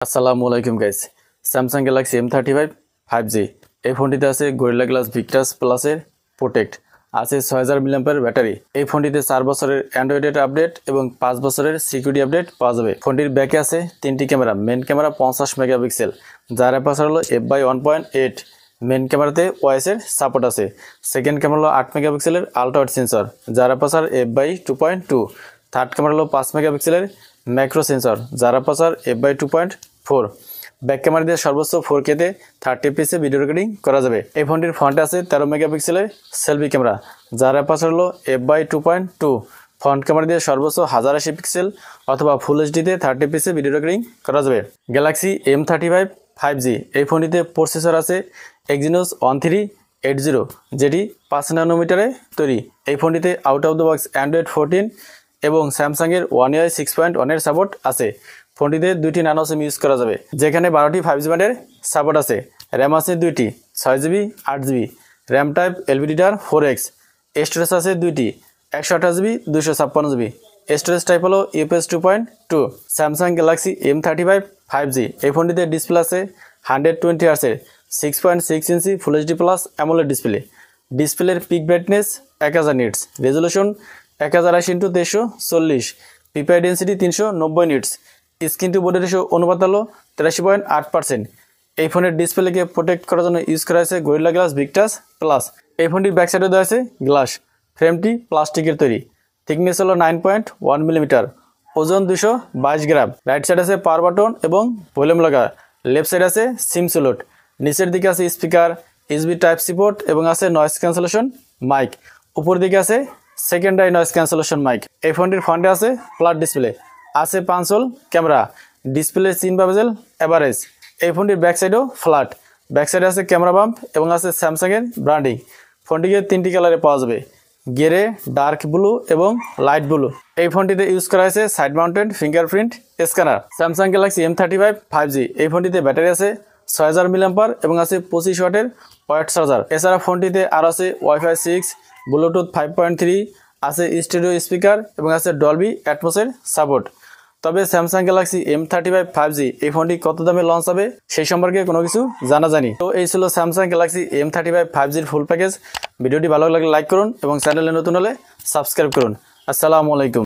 আসসালামু আলাইকুম guys. Samsung Galaxy M35 5G এই ফোনটিতে আছে গরিলা গ্লাস ভিক্টাস প্লাসের প্রোটেক্ট, আছে 6000 mAh ব্যাটারি। এই ফোনটিতে 4 বছরের অ্যান্ড্রয়েড আপডেট এবং 5 বছরের সিকিউরিটি আপডেট পাওয়া যাবে। ফোনটির ব্যাকে আছে 3টি ক্যামেরা, মেন ক্যামেরা 50 মেগাপিক্সেল, যার অ্যাপারচার হলো f/1.8। মেন ক্যামেরাতে ওএস এর সাপোর্ট আছে। সেকেন্ড ক্যামেরা হলো 8 মেগাপিক্সেলের আলট্রা ওয়াইড সেন্সর, যার অ্যাপারচার f/2.2। থার্ড ক্যামেরা হলো 5 মেগাপিক্সেলের ম্যাক্রো সেন্সর, যার অ্যাপারচার f/2.4। ব্যাক ক্যামেরা দিয়ে সর্বোচ্চ 4K-তে 30 fps ভিডিও রেকর্ডিং করা যাবে। এই ফোনটির ফ্রন্টে আছে 13 মেগাপিক্সেলের সেলফি ক্যামেরা, যার অ্যাপারচার হলো f/2.2। ফ্রন্ট ক্যামেরা দিয়ে সর্বোচ্চ 1080 পিক্সেল অথবা ফুল এইচডিতে 30 fps ভিডিও রেকর্ডিং করা যাবে। গ্যালাক্সি M35 5G এই ফোনটিতে প্রসেসর আছে Exynos 1380, যেটি 5 ন্যানোমিটারে তৈরি। এই ফোনটিতে out of the box Android 14 এবং স্যামসাংয়ের One UI 6.1 এর সাপোর্ট আছে। ফোনটিতে 2টি ন্যানো সিম ইউজ করা যাবে, যেখানে 12টি 5G ব্যান্ডের সাপোর্ট আছে। র্যাম আছে 2টি 6GB 8GB, RAM type LPDDR 4X। Storage আছে 2টি 128GB 256GB। স্টোরেজ টাইপ হলো UFS 2.2। Samsung Galaxy M35 5G এই ফোনটিতে ডিসপ্লে আছে 120 Hz 6.6 ইঞ্চি full HD plus AMOLED display. ডিসপ্লের peak brightness 1000 nits, resolution 1080x1340, PPI density 390 nits. Screen to body ratio অনুপাত হলো 83.8%। এই ফোনের ডিসপ্লেকে প্রোটেক্ট করার জন্য ইউজ করা হয়েছে গরিলা গ্লাস ভিক্টাস প্লাস। এই ফোনটির ব্যাক সাইডে দেওয়া আছে গ্লাস, ফ্রেমটি প্লাস্টিকের তৈরি। থিকনেস হলো 9.1 মিলিমিটার, ওজন 222 গ্রাম। রাইট সাইড আছে পাওয়ার বাটন এবং ভলিউম লাগা। লেফট সাইড আছে সিম স্লট। নিচের দিকে আছে speaker, USB type C port এবং আছে নয়েজ ক্যান্সেলেশন মাইক। উপর দিকে আছে সেকেন্ডারি নয়েজ ক্যান্সেলেশন মাইক। এই ফোনটির ফ্রন্টে আছে ফ্ল্যাট ডিসপ্লে, আছে 5 হোল ক্যামেরা, ডিসপ্লে 3 বেজেল এভারেজ। এই ফোনটির ব্যাক সাইডও ফ্ল্যাট। ব্যাক সাইডে আছে ক্যামেরা বাম্প এবং আছে স্যামসাংয়ের ব্র্যান্ডিং। ফোনটিকে 3টি কালারে পাওয়া যাবে, গ্রে, ডার্ক ব্লু এবং লাইট ব্লু। এই ফোনটিতে ইউজ করা হয়েছে side mounted fingerprint scanner. Samsung Galaxy M35 5G এই ফোনটিতে ব্যাটারি আছে 6000 mAh এবং আছে 25 ওয়াটের ওয়াট চার্জার। এছাড়া ফোনটিতে আর আছে Wi-Fi 6, ব্লুটুথ 5.3, আছে স্টেরিও স্পিকার এবং আছে ডলবি অ্যাটমসের সাপোর্ট। তবে স্যামসাং গ্যালাক্সি M35 5G এই ফোনটি কত দামে লঞ্চ হবে সেই সম্পর্কে কোনো কিছু জানা জানি। তো এই ছিল স্যামসাং গ্যালাক্সি M35 5Gর ফুল প্যাকেজ। ভিডিওটি ভালো লাগলে লাইক করুন এবং চ্যানেলে নতুন হলে সাবস্ক্রাইব করুন। আসসালামু আলাইকুম।